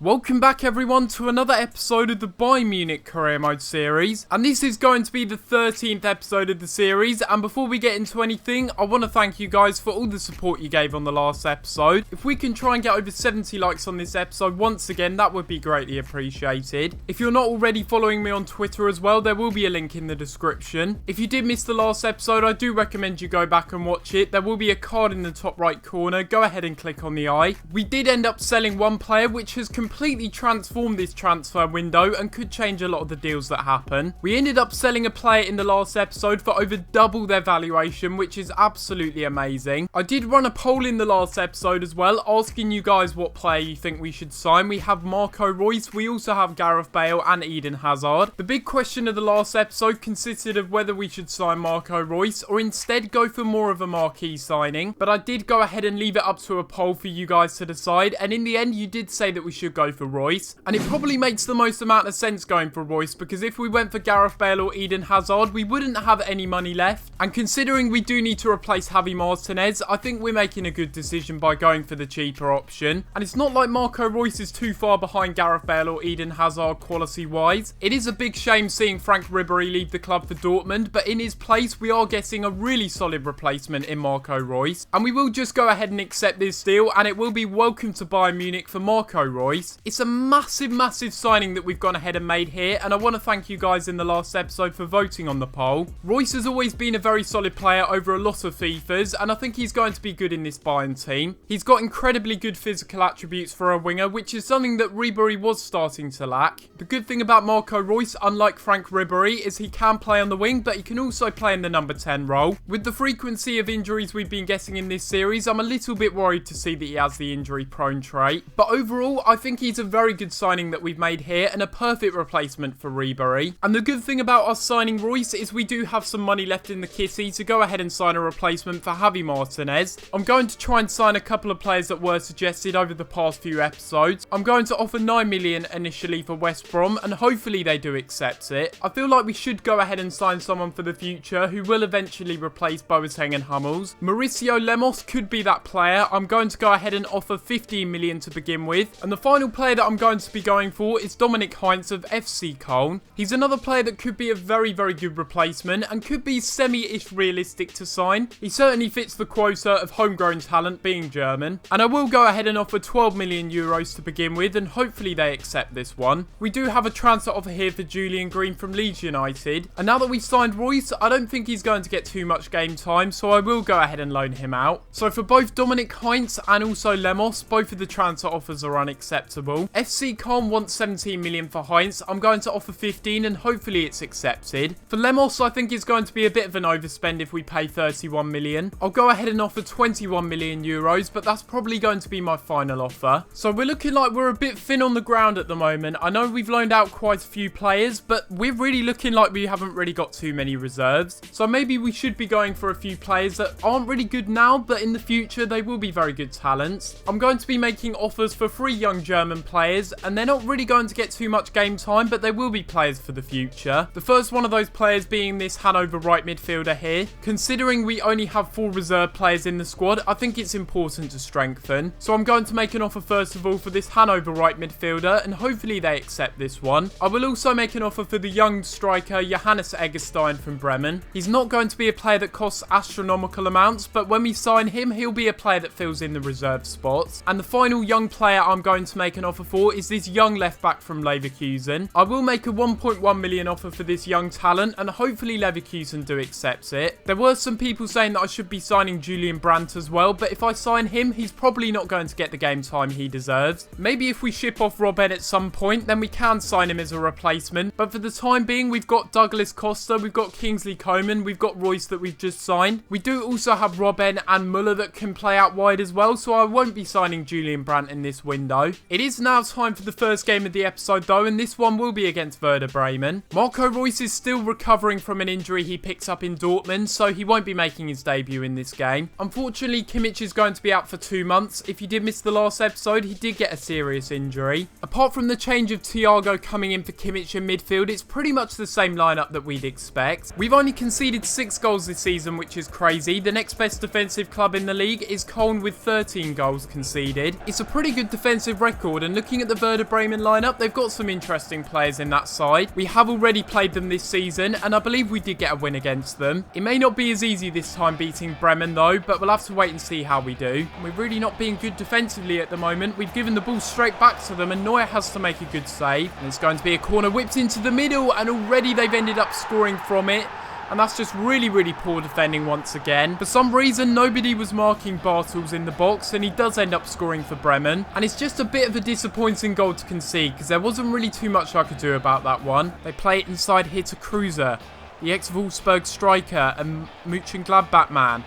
Welcome back everyone to another episode of the Bayern Munich Career Mode series, and this is going to be the 13th episode of the series. And before we get into anything, I want to thank you guys for all the support you gave on the last episode. If we can try and get over 70 likes on this episode once again, that would be greatly appreciated. If you're not already following me on Twitter as well, there will be a link in the description. If you did miss the last episode, I do recommend you go back and watch it. There will be a card in the top right corner. Go ahead and click on the eye. We did end up selling one player, which has completely transformed this transfer window and could change a lot of the deals that happen. We ended up selling a player in the last episode for over double their valuation, which is absolutely amazing. I did run a poll in the last episode as well, asking you guys what player you think we should sign. We have Reus, we also have Gareth Bale and Eden Hazard. The big question of the last episode consisted of whether we should sign Reus or instead go for more of a marquee signing, but I did go ahead and leave it up to a poll for you guys to decide, and in the end you did say that we should go for Royce, and it probably makes the most amount of sense going for Royce, because if we went for Gareth Bale or Eden Hazard, we wouldn't have any money left, and considering we do need to replace Javi Martinez, I think we're making a good decision by going for the cheaper option. And it's not like Royce is too far behind Gareth Bale or Eden Hazard quality wise. It is a big shame seeing Frank Ribery leave the club for Dortmund, but in his place we are getting a really solid replacement in Royce, and we will just go ahead and accept this deal, and it will be welcome to Bayern Munich for Royce. It's a massive signing that we've gone ahead and made here, and I want to thank you guys in the last episode for voting on the poll. Royce has always been a very solid player over a lot of FIFAs, and I think he's going to be good in this Bayern team. He's got incredibly good physical attributes for a winger, which is something that Ribery was starting to lack. The good thing about Royce, unlike Frank Ribery, is he can play on the wing, but he can also play in the number 10 role. With the frequency of injuries we've been getting in this series, I'm a little bit worried to see that he has the injury prone trait, but overall I think he's a very good signing that we've made here and a perfect replacement for Ribery. And the good thing about us signing Royce is we do have some money left in the kitty to go ahead and sign a replacement for Javi Martinez. I'm going to try and sign a couple of players that were suggested over the past few episodes. I'm going to offer 9 million initially for West Brom, and hopefully they do accept it. I feel like we should go ahead and sign someone for the future who will eventually replace Boateng and Hummels. Mauricio Lemos could be that player. I'm going to go ahead and offer 15 million to begin with, and the final player that I'm going to be going for is Dominic Heinz of FC Köln. He's another player that could be a very good replacement and could be semi-ish realistic to sign. He certainly fits the quota of homegrown talent being German, and I will go ahead and offer 12 million euros to begin with, and hopefully they accept this one. We do have a transfer offer here for Julian Green from Leeds United, and now that we've signed Royce, I don't think he's going to get too much game time, so I will go ahead and loan him out. So for both Dominic Heinz and also Lemos, both of the transfer offers are unacceptable. FC Köln wants 17 million for Heinz. I'm going to offer 15 and hopefully it's accepted. For Lemos, I think it's going to be a bit of an overspend if we pay 31 million. I'll go ahead and offer 21 million euros, but that's probably going to be my final offer. So we're looking like we're a bit thin on the ground at the moment. I know we've loaned out quite a few players, but we're really looking like we haven't really got too many reserves. So maybe we should be going for a few players that aren't really good now, but in the future they will be very good talents. I'm going to be making offers for 3 young German players, and they're not really going to get too much game time, but they will be players for the future. The first one of those players being this Hanover right midfielder here. Considering we only have 4 reserve players in the squad, I think it's important to strengthen. So I'm going to make an offer first of all for this Hanover right midfielder, and hopefully they accept this one. I will also make an offer for the young striker Johannes Eggestein from Bremen. He's not going to be a player that costs astronomical amounts, but when we sign him, he'll be a player that fills in the reserve spots. And the final young player I'm going to make an offer for is this young left back from Leverkusen. I will make a 1.1 million offer for this young talent, and hopefully Leverkusen do accept it. There were some people saying that I should be signing Julian Brandt as well, but if I sign him, he's probably not going to get the game time he deserves. Maybe if we ship off Robben at some point, then we can sign him as a replacement, but for the time being, we've got Douglas Costa, we've got Kingsley Coman, we've got Royce that we've just signed. We do also have Robben and Muller that can play out wide as well, so I won't be signing Julian Brandt in this window. It is now time for the first game of the episode though, and this one will be against Werder Bremen. Royce is still recovering from an injury he picked up in Dortmund, so he won't be making his debut in this game. Unfortunately, Kimmich is going to be out for 2 months. If you did miss the last episode, he did get a serious injury. Apart from the change of Thiago coming in for Kimmich in midfield, it's pretty much the same lineup that we'd expect. We've only conceded 6 goals this season, which is crazy. The next best defensive club in the league is Köln with 13 goals conceded. It's a pretty good defensive record scored, and looking at the Werder Bremen lineup, they've got some interesting players in that side. We have already played them this season, and I believe we did get a win against them. It may not be as easy this time beating Bremen though, but we'll have to wait and see how we do. And we're really not being good defensively at the moment. We've given the ball straight back to them, and Neuer has to make a good save. And it's going to be a corner whipped into the middle, and already they've ended up scoring from it. And that's just really, really poor defending once again. For some reason, nobody was marking Bartels in the box, and he does end up scoring for Bremen. And it's just a bit of a disappointing goal to concede, because there wasn't really too much I could do about that one. They play it inside here to Kruse, the ex-Wolfsburg striker and Mönchengladbach man.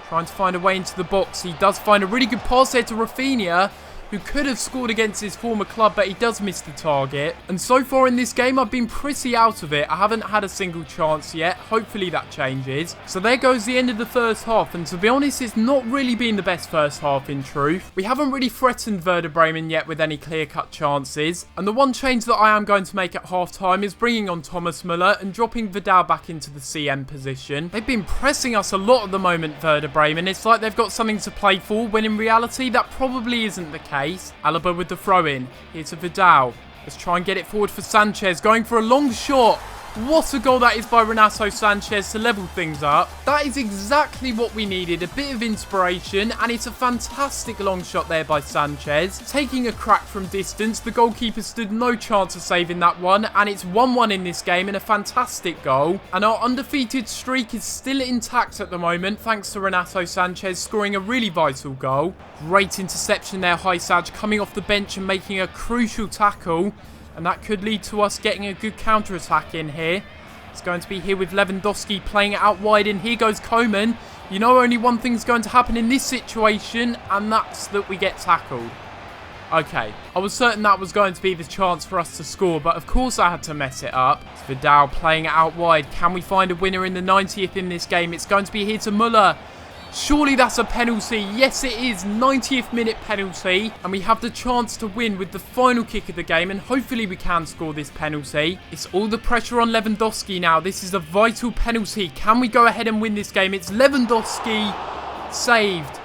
Trying to find a way into the box. He does find a really good pass there to Rafinha, who could have scored against his former club, but he does miss the target. And so far in this game, I've been pretty out of it. I haven't had a single chance yet. Hopefully that changes. So there goes the end of the first half, and to be honest, it's not really been the best first half in truth. We haven't really threatened Werder Bremen yet with any clear-cut chances. And the one change that I am going to make at half-time is bringing on Thomas Müller and dropping Vidal back into the CM position. They've been pressing us a lot at the moment, Werder Bremen. It's like they've got something to play for, when in reality, that probably isn't the case. Alaba with the throw-in. Here to Vidal. Let's try and get it forward for Sanchez. Going for a long shot. What a goal that is by Renato Sanchez to level things up. That is exactly what we needed. A bit of inspiration, and it's a fantastic long shot there by Sanchez. Taking a crack from distance, the goalkeeper stood no chance of saving that one, and it's 1-1 in this game and a fantastic goal. And our undefeated streak is still intact at the moment, thanks to Renato Sanchez scoring a really vital goal. Great interception there, Hysaj coming off the bench and making a crucial tackle. And that could lead to us getting a good counter-attack in here. It's going to be here with Lewandowski playing it out wide. And here goes Koeman. You know only one thing's going to happen in this situation. And that's that we get tackled. Okay, I was certain that was going to be the chance for us to score. But of course I had to mess it up. It's Vidal playing it out wide. Can we find a winner in the 90th in this game? It's going to be here to Müller. Surely that's a penalty. Yes, it is. 90th minute penalty. And we have the chance to win with the final kick of the game. And hopefully we can score this penalty. It's all the pressure on Lewandowski now. This is a vital penalty. Can we go ahead and win this game? It's Lewandowski. Saved.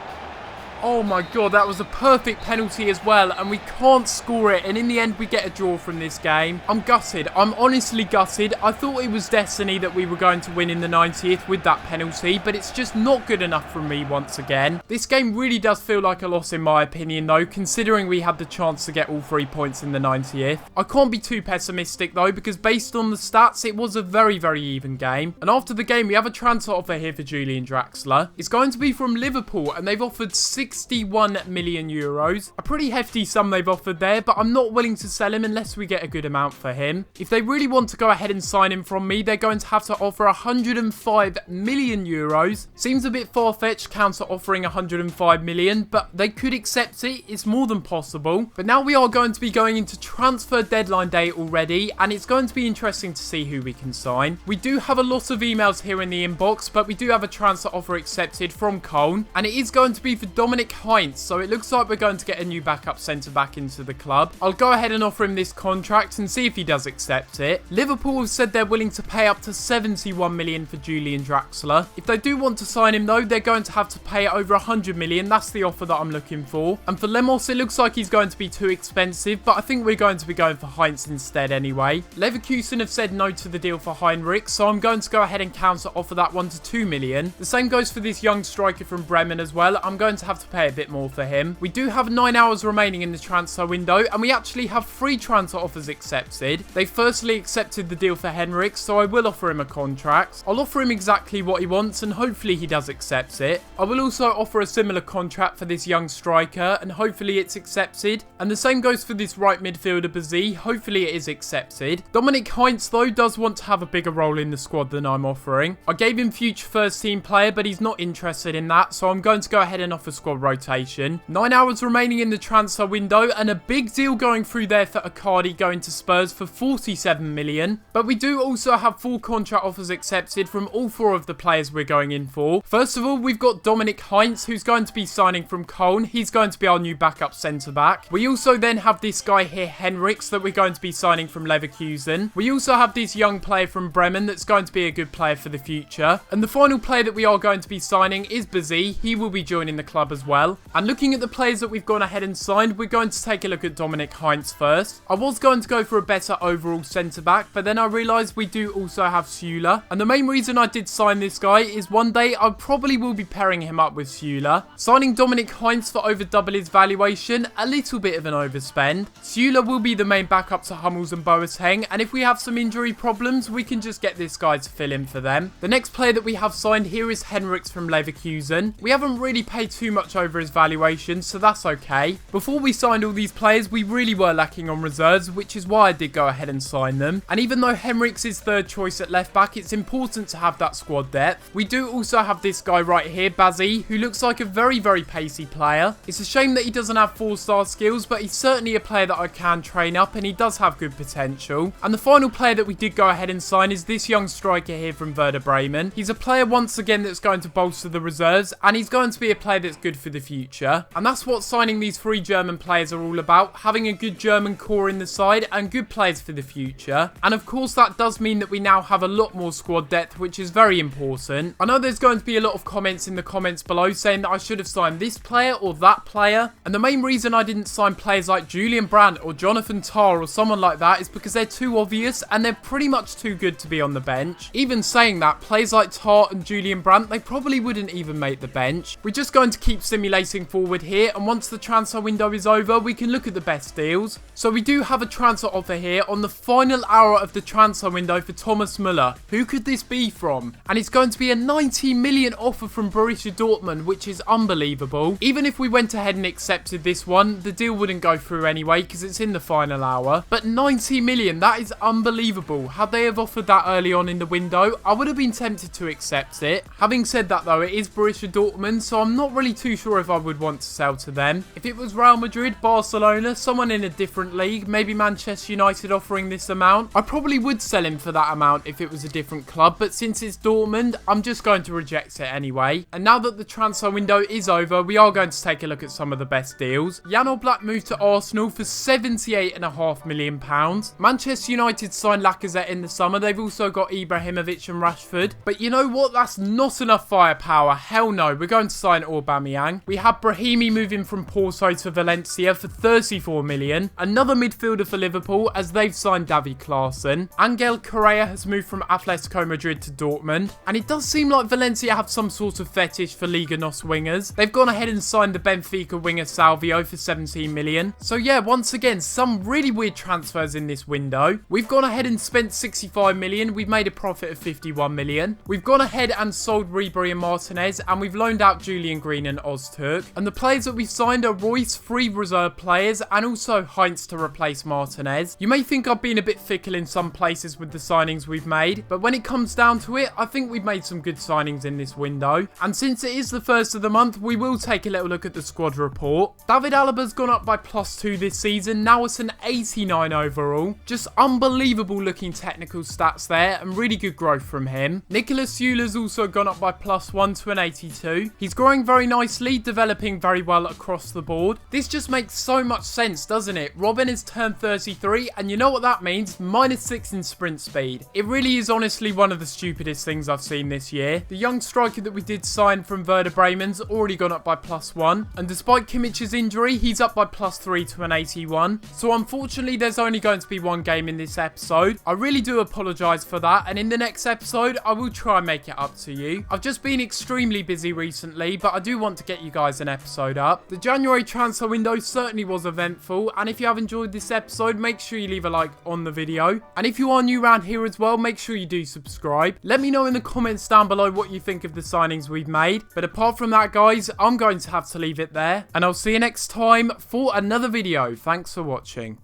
Oh my god, that was a perfect penalty as well, and we can't score it, and in the end we get a draw from this game. I'm gutted. I'm honestly gutted. I thought it was destiny that we were going to win in the 90th with that penalty, but it's just not good enough from me once again. This game really does feel like a loss in my opinion though, considering we had the chance to get all 3 points in the 90th. I can't be too pessimistic though, because based on the stats, it was a very, very even game. And after the game, we have a transfer offer here for Julian Draxler. It's going to be from Liverpool, and they've offered 61 million euros. A pretty hefty sum they've offered there, but I'm not willing to sell him unless we get a good amount for him. If they really want to go ahead and sign him from me, they're going to have to offer 105 million euros. Seems a bit far-fetched counter offering 105 million, but they could accept it. It's more than possible. But now we are going to be going into transfer deadline day already, and it's going to be interesting to see who we can sign. We do have a lot of emails here in the inbox, but we do have a transfer offer accepted from Köln, and it is going to be for Dominic Heinz, so it looks like we're going to get a new backup centre-back into the club. I'll go ahead and offer him this contract and see if he does accept it. Liverpool have said they're willing to pay up to 71 million for Julian Draxler. If they do want to sign him though, they're going to have to pay over 100 million. That's the offer that I'm looking for. And for Lemos, it looks like he's going to be too expensive, but I think we're going to be going for Heinz instead anyway. Leverkusen have said no to the deal for Heinrich, so I'm going to go ahead and counter offer that one to 2 million. The same goes for this young striker from Bremen as well. I'm going to have to pay a bit more for him. We do have 9 hours remaining in the transfer window, and we actually have 3 transfer offers accepted. They firstly accepted the deal for Henrik, so I will offer him a contract. I'll offer him exactly what he wants, and hopefully he does accept it. I will also offer a similar contract for this young striker, and hopefully it's accepted. And the same goes for this right midfielder, Bazzi. Hopefully it is accepted. Dominic Heinz, though, does want to have a bigger role in the squad than I'm offering. I gave him future first team player, but he's not interested in that, so I'm going to go ahead and offer squad rotation. 9 hours remaining in the transfer window, and a big deal going through there for Icardi going to Spurs for 47 million. But we do also have 4 contract offers accepted from all 4 of the players we're going in for. First of all, we've got Dominic Heinz, who's going to be signing from Köln. He's going to be our new backup centre-back. We also then have this guy here, Henriks, that we're going to be signing from Leverkusen. We also have this young player from Bremen that's going to be a good player for the future. And the final player that we are going to be signing is Bazzi. He will be joining the club as as well. And looking at the players that we've gone ahead and signed, we're going to take a look at Dominic Heinz first. I was going to go for a better overall centre-back, but then I realised we do also have Süle. And the main reason I did sign this guy is one day I probably will be pairing him up with Süle. Signing Dominic Heinz for over double his valuation, a little bit of an overspend. Süle will be the main backup to Hummels and Boateng, and if we have some injury problems, we can just get this guy to fill in for them. The next player that we have signed here is Henrichs from Leverkusen. We haven't really paid too much over his valuation, so that's okay. Before we signed all these players, we really were lacking on reserves, which is why I did go ahead and sign them. And even though Henrichs is third choice at left back, it's important to have that squad depth. We do also have this guy right here, Bazzi, who looks like a very, very pacey player. It's a shame that he doesn't have 4-star skills, but he's certainly a player that I can train up, and he does have good potential. And the final player that we did go ahead and sign is this young striker here from Werder Bremen. He's a player once again that's going to bolster the reserves, and he's going to be a player that's good for the future. And that's what signing these 3 German players are all about, having a good German core in the side and good players for the future. And of course that does mean that we now have a lot more squad depth, which is very important. I know there's going to be a lot of comments in the comments below saying that I should have signed this player or that player, and the main reason I didn't sign players like Julian Brandt or Jonathan Tah or someone like that is because they're too obvious and they're pretty much too good to be on the bench. Even saying that, players like Tah and Julian Brandt, they probably wouldn't even make the bench. We're just going to keep simulating forward here, and once the transfer window is over, we can look at the best deals. So we do have a transfer offer here on the final hour of the transfer window for Thomas Müller. Who could this be from? And it's going to be a 90 million offer from Borussia Dortmund, which is unbelievable. Even if we went ahead and accepted this one, the deal wouldn't go through anyway because it's in the final hour. But 90 million, that is unbelievable. Had they have offered that early on in the window, I would have been tempted to accept it. Having said that though, it is Borussia Dortmund, so I'm not really too sure if I would want to sell to them. If it was Real Madrid, Barcelona, someone in a different league, maybe Manchester United offering this amount, I probably would sell him for that amount if it was a different club, but since it's Dortmund, I'm just going to reject it anyway. And now that the transfer window is over, we are going to take a look at some of the best deals. Jan Oblak moved to Arsenal for £78.5 million. Manchester United signed Lacazette in the summer. They've also got Ibrahimovic and Rashford. But you know what? That's not enough firepower. Hell no. We're going to sign Aubameyang. We have Brahimi moving from Porto to Valencia for £34 million. Another midfielder for Liverpool as they've signed David Klaassen. Angel Correa has moved from Atletico Madrid to Dortmund. And it does seem like Valencia have some sort of fetish for Liga NOS wingers. They've gone ahead and signed the Benfica winger Salvio for £17 million. So yeah, once again, some really weird transfers in this window. We've gone ahead and spent £65 million. We've made a profit of £51 million. We've gone ahead and sold Ribery and Martinez, and we've loaned out Julian Green and Ozturk. And the players that we've signed are Royce, 3 reserve players, and also Heinz to replace Martinez. You may think I've been a bit fickle in some places with the signings we've made, but when it comes down to it, I think we've made some good signings in this window. And since it is the first of the month, we will take a little look at the squad report. David Alaba's gone up by +2 this season. Now it's an 89 overall. Just unbelievable looking technical stats there, and really good growth from him. Nicolas Süle's also gone up by +1 to an 82. He's growing very nicely, developing very well across the board. This just makes so much sense, doesn't it? Robin has turned 33, and you know what that means? -6 in sprint speed. It really is honestly one of the stupidest things I've seen this year. The young striker that we did sign from Werder Bremen's already gone up by +1, and despite Kimmich's injury, he's up by +3 to an 81. So unfortunately, there's only going to be one game in this episode. I really do apologise for that, and in the next episode, I will try and make it up to you. I've just been extremely busy recently, but I do want to get you guys an episode up. The January transfer window certainly was eventful, and if you have enjoyed this episode, make sure you leave a like on the video. And if you are new around here as well, make sure you do subscribe. Let me know in the comments down below what you think of the signings we've made. But apart from that, guys, I'm going to have to leave it there, and I'll see you next time for another video. Thanks for watching.